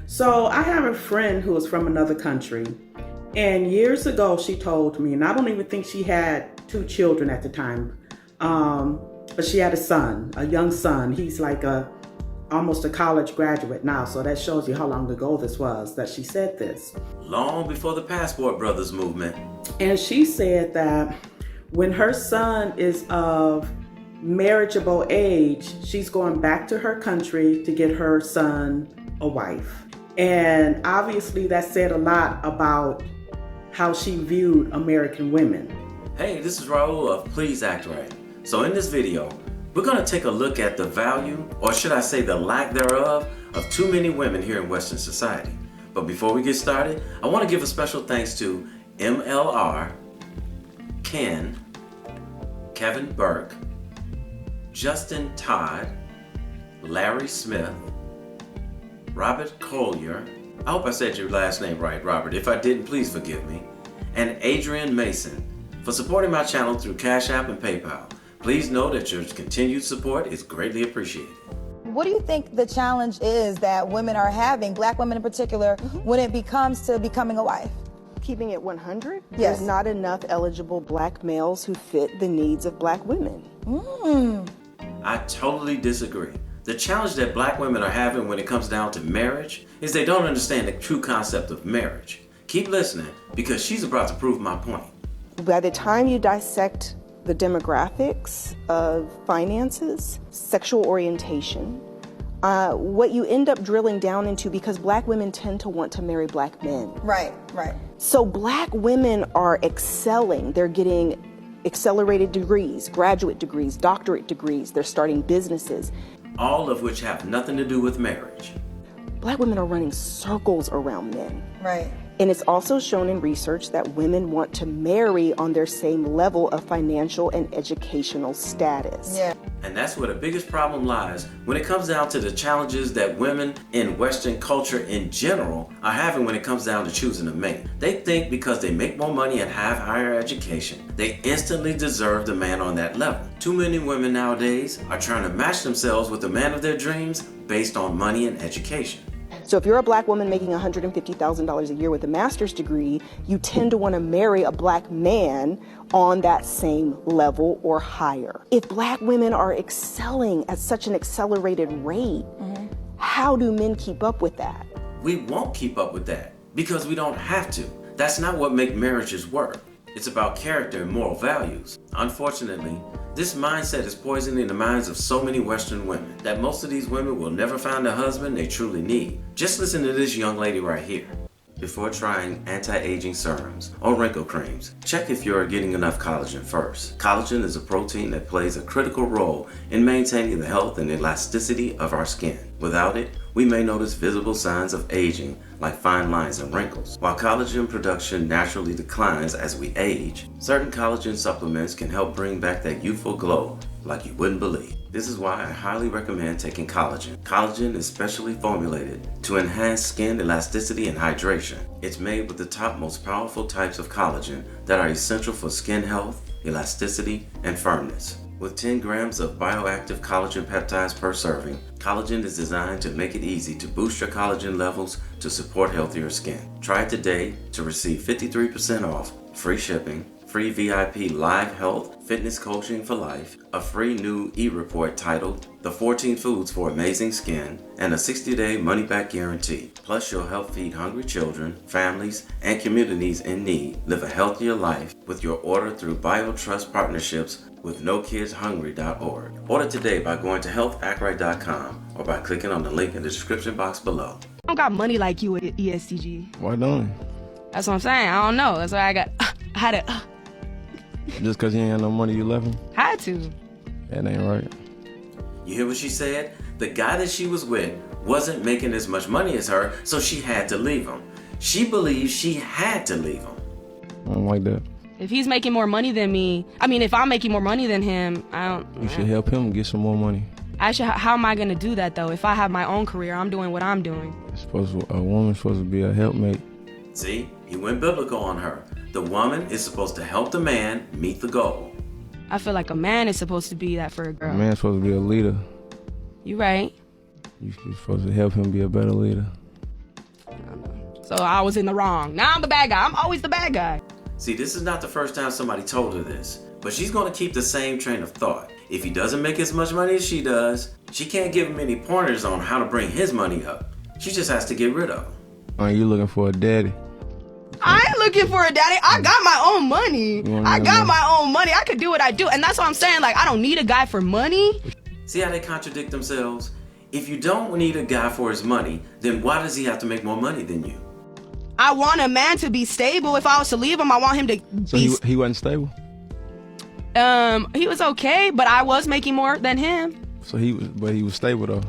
So I have a friend who is from another country, and years ago she told me, and I don't even think she had two children at the time, but she had a son, a young son. He's like almost a college graduate now, so that shows you how long ago this was that she said this. Long before the Passport Brothers movement. And she said that when her son is of marriageable age, she's going back to her country to get her son a wife. And obviously that said a lot about how she viewed American women. Hey, this is Raulh of Please Act Right. So in this video, we're going to take a look at the value, or should I say the lack thereof, of too many women here in Western society. But before we get started, I want to give a special thanks to MLR, Ken, Kevin Burke, Justin Todd, Larry Smith, Robert Collier, I hope I said your last name right, Robert. If I didn't, please forgive me, and Adrian Mason for supporting my channel through Cash App and PayPal. Please know that your continued support is greatly appreciated. What do you think the challenge is that women are having, black women in particular, when it comes to becoming a wife? Keeping it 100, Yes. there's not enough eligible black males who fit the needs of black women. I totally disagree. The challenge that black women are having when it comes down to marriage is they don't understand the true concept of marriage. Keep listening, because she's about to prove my point. By the time you dissect the demographics of finances, sexual orientation, what you end up drilling down into, because black women tend to want to marry black men. Right. So black women are excelling. They're getting accelerated degrees, graduate degrees, doctorate degrees. They're starting businesses. All of which have nothing to do with marriage. Black women are running circles around men. Right. And it's also shown in research that women want to marry on their same level of financial and educational status. Yeah. And that's where the biggest problem lies when it comes down to the challenges that women in Western culture in general are having when it comes down to choosing a mate. They think because they make more money and have higher education, they instantly deserve the man on that level. Too many women nowadays are trying to match themselves with the man of their dreams based on money and education. So if you're a black woman making $150,000 a year with a master's degree, you tend to want to marry a black man on that same level or higher. If black women are excelling at such an accelerated rate, how do men keep up with that? We won't keep up with that because we don't have to. That's not what makes marriages work. It's about character and moral values. Unfortunately, this mindset is poisoning the minds of so many Western women that most of these women will never find the husband they truly need. Just listen to this young lady right here. Before trying anti-aging serums or wrinkle creams, check if you're getting enough collagen first. Collagen is a protein that plays a critical role in maintaining the health and elasticity of our skin. Without it, we may notice visible signs of aging like fine lines and wrinkles. While collagen production naturally declines as we age, certain collagen supplements can help bring back that youthful glow like you wouldn't believe. This is why I highly recommend taking collagen. Collagen is specially formulated to enhance skin elasticity and hydration. It's made with the top most powerful types of collagen that are essential for skin health, elasticity, and firmness. With 10 grams of bioactive collagen peptides per serving, collagen is designed to make it easy to boost your collagen levels to support healthier skin. Try it today to receive 53% off, free shipping, free VIP live health fitness coaching for life, a free new e-report titled The 14 Foods for Amazing Skin, and a 60-day money-back guarantee. Plus, you'll help feed hungry children, families, and communities in need live a healthier life with your order through BioTrust partnerships with NoKidsHungry.org. Order today by going to healthactright.com or by clicking on the link in the description box below. I don't got money like you at ESTG. Why don't you? That's what I'm saying. I don't know. That's why I had to. Just cause you ain't got no money, you left him? Had to. That ain't right. You hear what she said? The guy that she was with wasn't making as much money as her, so she had to leave him. She believes she had to leave him. I don't like that. If he's making more money than me, if I'm making more money than him, You should help him get some more money. How am I gonna do that though? If I have my own career, I'm doing what I'm doing. A woman's supposed to be a helpmate. See, he went biblical on her. The woman is supposed to help the man meet the goal. I feel like a man is supposed to be that for a girl. A man's supposed to be a leader. You right. You're supposed to help him be a better leader. So I was in the wrong. Now I'm the bad guy. I'm always the bad guy. See, this is not the first time somebody told her this, but she's going to keep the same train of thought. If he doesn't make as much money as she does, she can't give him any pointers on how to bring his money up. She just has to get rid of him. Are you looking for a daddy? I ain't looking for a daddy. I got my own money. I got my own money. I could do what I do. And that's what I'm saying. Like, I don't need a guy for money. See how they contradict themselves? If you don't need a guy for his money, then why does he have to make more money than you? I want a man to be stable. If I was to leave him, I want him to So he wasn't stable? He was okay, but I was making more than him. So he was stable though.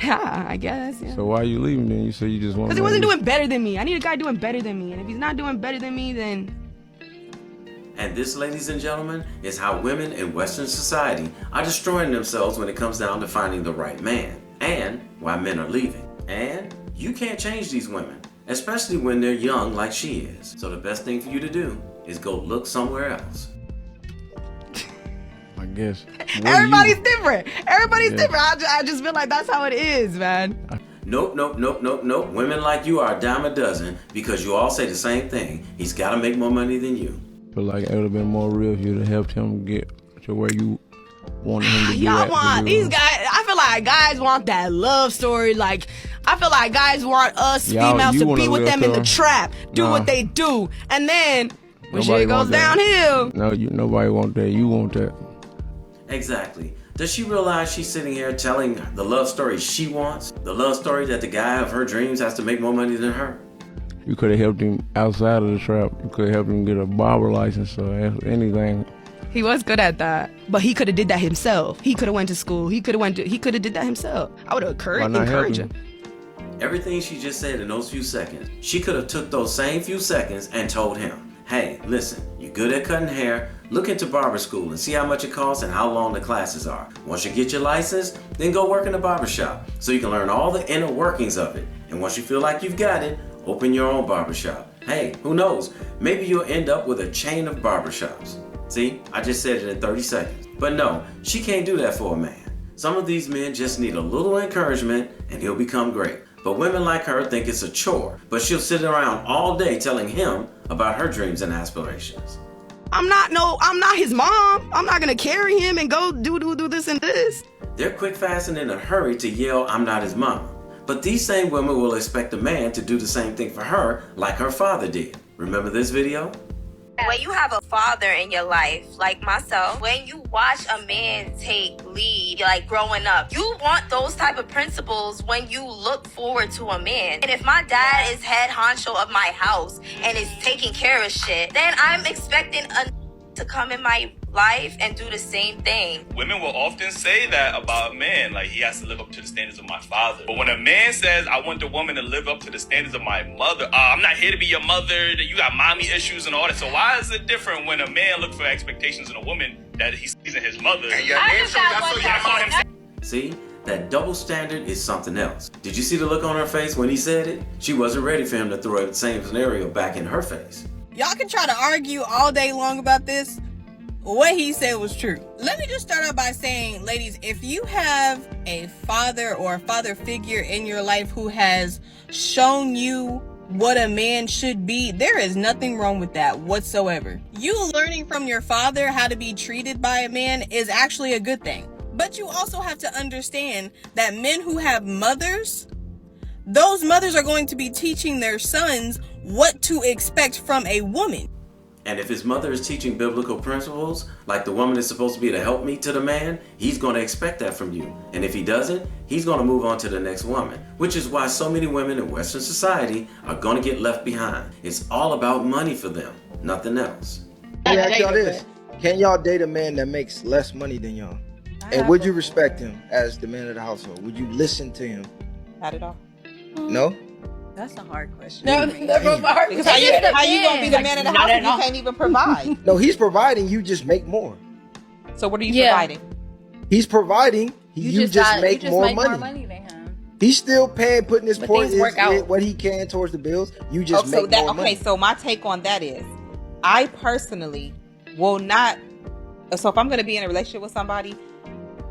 Yeah, I guess. Yeah. So why are you leaving then? You said you just want. Because he wasn't doing better than me. I need a guy doing better than me. And if he's not doing better than me, then... And this, ladies and gentlemen, is how women in Western society are destroying themselves when it comes down to finding the right man, and why men are leaving. And you can't change these women, especially when they're young like she is. So the best thing for you to do is go look somewhere else. I guess. Everybody's different. Everybody's different. I just feel like that's how it is, man. Nope. Women like you are a dime a dozen because you all say the same thing. He's got to make more money than you. But like it would have been more real if you'd have helped him get to where you wanted him to be. Y'all want these guys. I feel like guys want that love story. Like, I feel like guys want us females to be with them in the trap, do what they do, and then when shit goes downhill. No, nobody want that. You want that. Exactly. Does she realize she's sitting here telling the love story she wants? The love story that the guy of her dreams has to make more money than her? You could have helped him outside of the trap. You could have helped him get a barber license or anything. He was good at that, but he could have did that himself. He could have went to school. He could have did that himself. I would have encouraged him. Everything she just said in those few seconds, she could have took those same few seconds and told him, hey, listen, you're good at cutting hair. Look into barber school and see how much it costs and how long the classes are. Once you get your license, then go work in a barber shop so you can learn all the inner workings of it. And once you feel like you've got it, open your own barber shop. Hey, who knows? Maybe you'll end up with a chain of barber shops. See, I just said it in 30 seconds. But no, she can't do that for a man. Some of these men just need a little encouragement and he'll become great. But women like her think it's a chore, but she'll sit around all day telling him about her dreams and aspirations. I'm not his mom. I'm not gonna carry him and go do this and this. They're quick, fast, and in a hurry to yell, I'm not his mama. But these same women will expect a man to do the same thing for her like her father did. Remember this video? When you have a father in your life, like myself, when you watch a man take lead, like growing up, you want those type of principles when you look forward to a man. And if my dad is head honcho of my house and is taking care of shit, then I'm expecting a to come in my life and do the same thing. Women will often say that about a man, like he has to live up to the standards of my father. But when a man says, I want the woman to live up to the standards of my mother, I'm not here to be your mother, you got mommy issues and all that. So why is it different when a man looks for expectations in a woman that he sees in his mother? See, that double standard is something else. Did you see the look on her face when he said it? She wasn't ready for him to throw the same scenario back in her face. Y'all can try to argue all day long about this. What he said was true. Let me just start out by saying, ladies, if you have a father or a father figure in your life who has shown you what a man should be, there is nothing wrong with that whatsoever. You learning from your father how to be treated by a man is actually a good thing. But you also have to understand that men who have mothers, those mothers are going to be teaching their sons what to expect from a woman. And if his mother is teaching biblical principles, like the woman is supposed to be the helpmeet to the man, he's going to expect that from you. And if he doesn't, he's going to move on to the next woman, which is why so many women in Western society are going to get left behind. It's all about money for them, nothing else. Let me ask y'all this. Can y'all date a man that makes less money than y'all? And would you respect him as the man of the household? Would you listen to him? Not at all. No? That's a hard question. No, because how you gonna be the man of the house if you can't even provide? No, he's providing. You just make more. So what are you providing? He's providing. You just make more money. Than him. He's still putting his point what he can towards the bills. You just make more money. Okay, so my take on that is, I personally will not. So if I'm going to be in a relationship with somebody,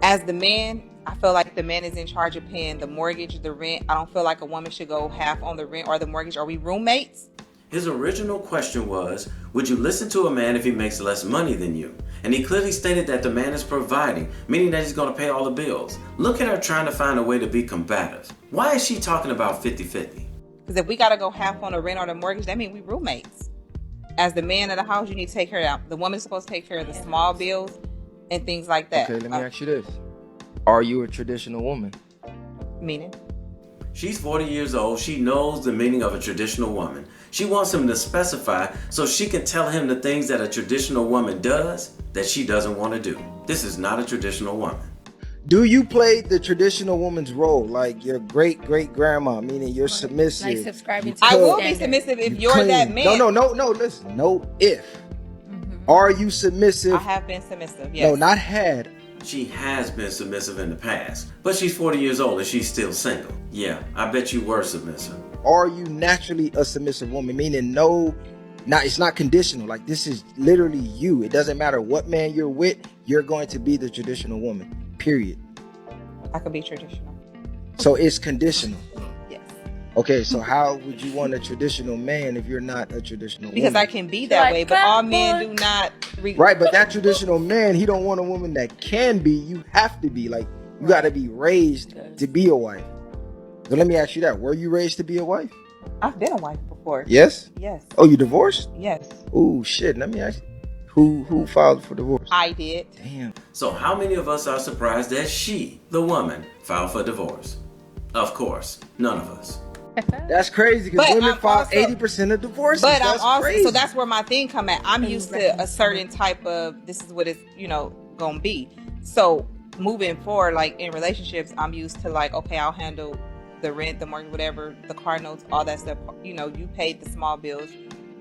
as the man, I feel like the man is in charge of paying the mortgage, the rent. I don't feel like a woman should go half on the rent or the mortgage. Are we roommates? His original question was, would you listen to a man if he makes less money than you? And he clearly stated that the man is providing, meaning that he's going to pay all the bills. Look at her trying to find a way to be combative. Why is she talking about 50-50? Because if we got to go half on the rent or the mortgage, that means we roommates. As the man of the house, you need to take care of that. The woman's supposed to take care of the small bills and things like that. Okay, let me ask you this. Are you a traditional woman? Meaning? She's 40 years old. She knows the meaning of a traditional woman. She wants him to specify so she can tell him the things that a traditional woman does that she doesn't want to do. This is not a traditional woman. Do you play the traditional woman's role, like your great-great-grandma, meaning you're submissive? Like subscribing to I will be standard. submissive if you're that man. No, listen. No if. Are you submissive? I have been submissive, yes. No, not had. She has been submissive in the past, but she's 40 years old and she's still single. Yeah, I bet you were submissive. Are you naturally a submissive woman? Meaning it's not conditional. Like, this is literally you. It doesn't matter what man you're with, you're going to be the traditional woman. Period. I could be traditional. So it's conditional. Yes. Okay, so how would you want a traditional man if you're not a traditional Because woman? I can be that way, but all men do not. Right, but that traditional man, he don't want a woman that can be. You have to be. Like, you got to be raised to be a wife. So let me ask you that. Were you raised to be a wife? I've been a wife before. Yes? Yes. Oh, you divorced? Yes. Oh, shit. Let me ask you. Who filed for divorce? I did. Damn. So how many of us are surprised that she, the woman, filed for divorce? Of course, none of us. That's crazy because women file 80% of divorces. But that's I'm also crazy. so that's where my thing come at. I'm used to a certain type of this is what it's gonna be. So moving forward, like in relationships, I'm used to like, okay, I'll handle the rent, the mortgage, whatever, the car notes, all that stuff. You paid the small bills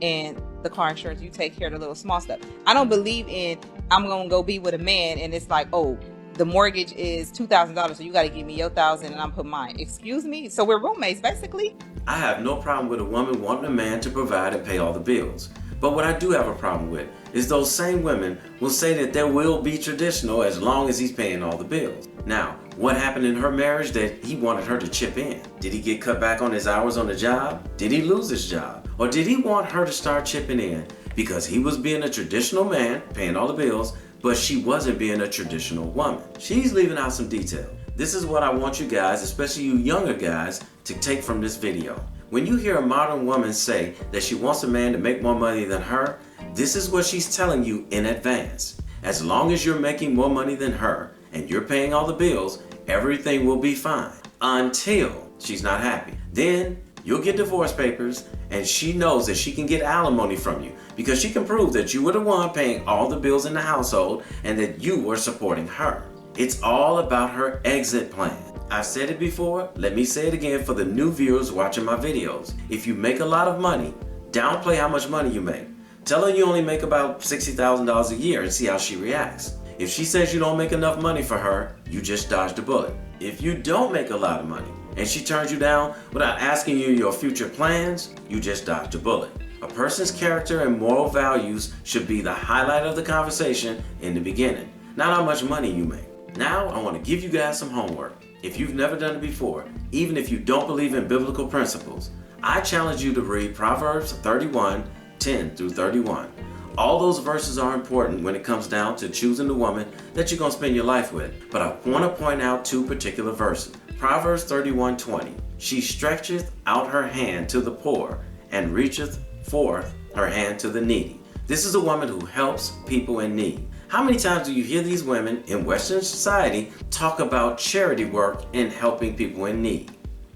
and the car insurance, you take care of the little small stuff. I don't believe in I'm gonna go be with a man and it's like, oh, the mortgage is $2,000, so you got to give me your $1,000 and I'm put mine. Excuse me? So we're roommates, basically? I have no problem with a woman wanting a man to provide and pay all the bills. But what I do have a problem with is those same women will say that there will be traditional as long as he's paying all the bills. Now, what happened in her marriage that he wanted her to chip in? Did he get cut back on his hours on the job? Did he lose his job? Or did he want her to start chipping in because he was being a traditional man, paying all the bills, but she wasn't being a traditional woman? She's leaving out some detail. This is what I want you guys, especially you younger guys, to take from this video. When you hear a modern woman say that she wants a man to make more money than her, this is what she's telling you in advance. As long as you're making more money than her and you're paying all the bills, everything will be fine until she's not happy. Then you'll get divorce papers and she knows that she can get alimony from you because she can prove that you were the one paying all the bills in the household and that you were supporting her. It's all about her exit plan. I've said it before, let me say it again for the new viewers watching my videos. If you make a lot of money, downplay how much money you make. Tell her you only make about $60,000 a year and see how she reacts. If she says you don't make enough money for her, you just dodged a bullet. If you don't make a lot of money and she turns you down without asking you your future plans, you just dodged a bullet. A person's character and moral values should be the highlight of the conversation in the beginning, not how much money you make. Now, I want to give you guys some homework. If you've never done it before, even if you don't believe in biblical principles, I challenge you to read Proverbs 31:10-31. All those verses are important when it comes down to choosing the woman that you're going to spend your life with. But I want to point out two particular verses. Proverbs 31:20. She stretcheth out her hand to the poor and reacheth forth her hand to the needy. This is a woman who helps people in need. How many times do you hear these women in Western society talk about charity work and helping people in need?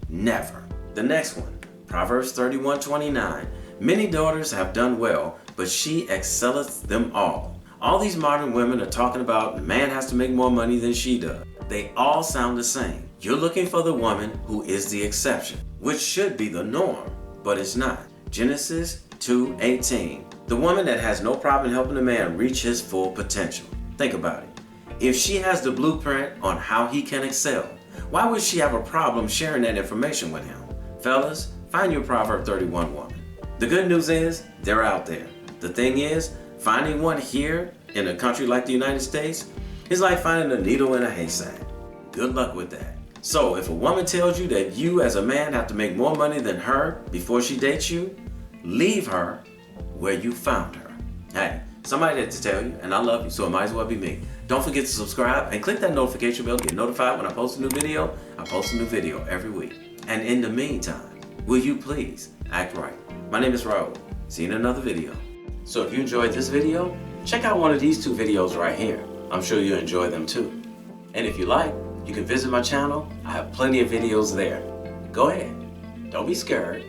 Never. The next one, Proverbs 31:29. Many daughters have done well, but she excelleth them all. All these modern women are talking about the man has to make more money than she does. They all sound the same. You're looking for the woman who is the exception, which should be the norm, but it's not. Genesis 2:18. The woman that has no problem helping a man reach his full potential. Think about it. If she has the blueprint on how he can excel, why would she have a problem sharing that information with him? Fellas, find your Proverb 31 woman. The good news is, they're out there. The thing is, finding one here in a country like the United States is like finding a needle in a haystack. Good luck with that. So if a woman tells you that you as a man have to make more money than her before she dates you, leave her where you found her. Hey, somebody had to tell you, and I love you, so it might as well be me. Don't forget to subscribe and click that notification bell to get notified when I post a new video. I post a new video every week. And in the meantime, will you please act right? My name is Raulh. See you in another video. So if you enjoyed this video, check out one of these 2 videos right here. I'm sure you'll enjoy them too. And if you like, you can visit my channel. I have plenty of videos there. Go ahead. Don't be scared.